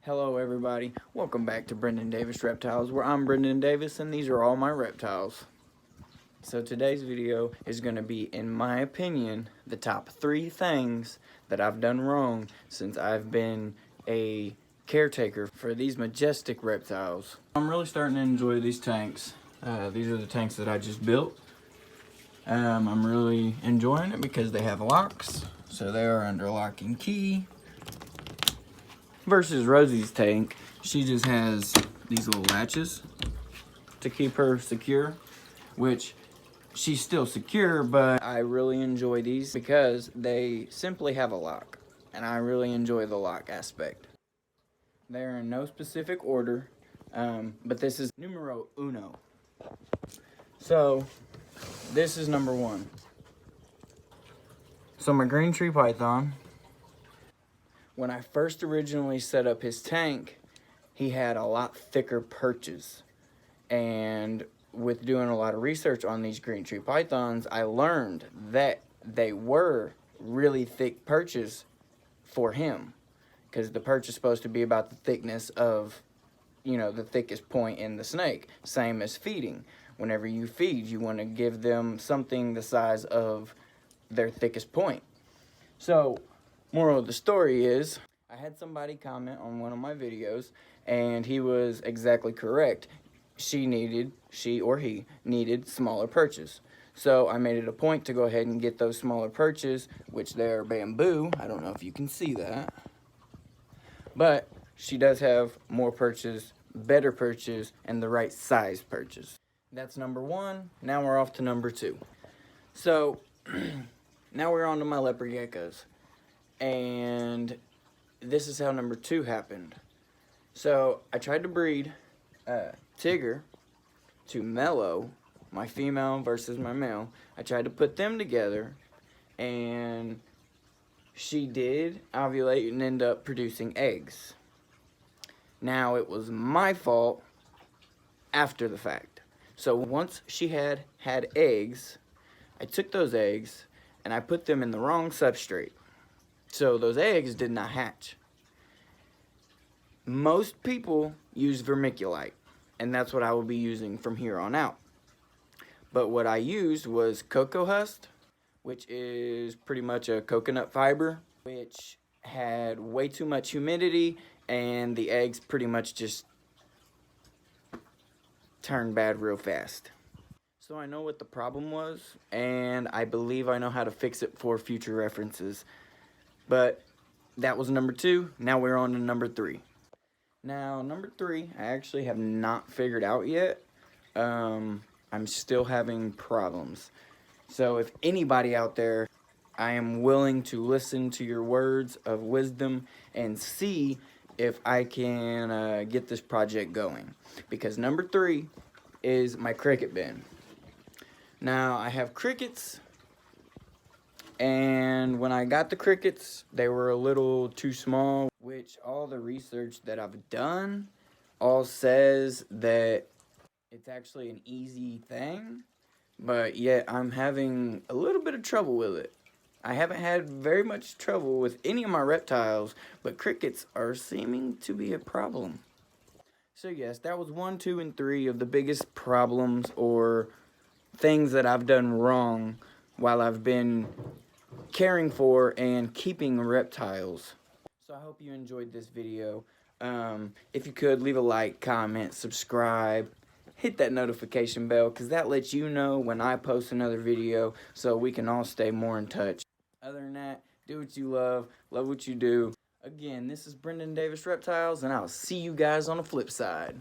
Hello everybody, welcome back to Brendan Davis Reptiles, where I'm Brendan Davis and these are all my reptiles. So today's video is going to be, in my opinion, the top 3 things that I've done wrong since I've been a caretaker for these majestic reptiles. I'm really starting to enjoy these tanks. These are the tanks that I just built. I'm really enjoying it because they have locks, so they are under lock and key. Versus Rosie's tank, she just has these little latches to keep her secure, which she's still secure, but I really enjoy these because they simply have a lock, and I really enjoy the lock aspect. They're in no specific order, but this is numero uno. So, this is number 1. So my green tree python, when I first originally set up his tank, he had a lot thicker perches. And with doing a lot of research on these green tree pythons, I learned that they were really thick perches for him. Because the perch is supposed to be about the thickness of, the thickest point in the snake. Same as feeding. Whenever you feed, you want to give them something the size of their thickest point. So, moral of the story is, I had somebody comment on one of my videos, and he was exactly correct. She or he needed smaller perches. So I made it a point to go ahead and get those smaller perches, which they're bamboo. I don't know if you can see that. But she does have more perches, better perches, and the right size perches. That's number 1. Now we're off to number 2. So, now we're on to my leopard geckos. And this is how number 2 happened. So I tried to breed Tigger to Mellow, my female versus my male. I tried to put them together, and she did ovulate and end up producing eggs. Now it was my fault after the fact. So once she had eggs, I took those eggs and I put them in the wrong substrate. So those eggs did not hatch. Most people use vermiculite, and that's what I will be using from here on out. But what I used was cocoa husk, which is pretty much a coconut fiber, which had way too much humidity, and the eggs pretty much just turned bad real fast. So I know what the problem was, and I believe I know how to fix it for future references. But that was number 2. Now we're on to number 3. Now, number 3, I actually have not figured out yet. I'm still having problems. So if anybody out there, I am willing to listen to your words of wisdom and see if I can get this project going. Because number 3 is my cricket bin. Now, I have crickets. And when I got the crickets, they were a little too small, which all the research that I've done all says that it's actually an easy thing, but yet I'm having a little bit of trouble with it. I haven't had very much trouble with any of my reptiles, but crickets are seeming to be a problem. So yes, that was 1, 2, and 3 of the biggest problems or things that I've done wrong while I've been caring for and keeping reptiles. So I hope you enjoyed this video. If you could, leave a like, comment, subscribe, hit that notification bell, because that lets you know when I post another video, so we can all stay more in touch. Other than that, do what you love what you do. Again, this is Brendan Davis Reptiles, and I'll see you guys on the flip side.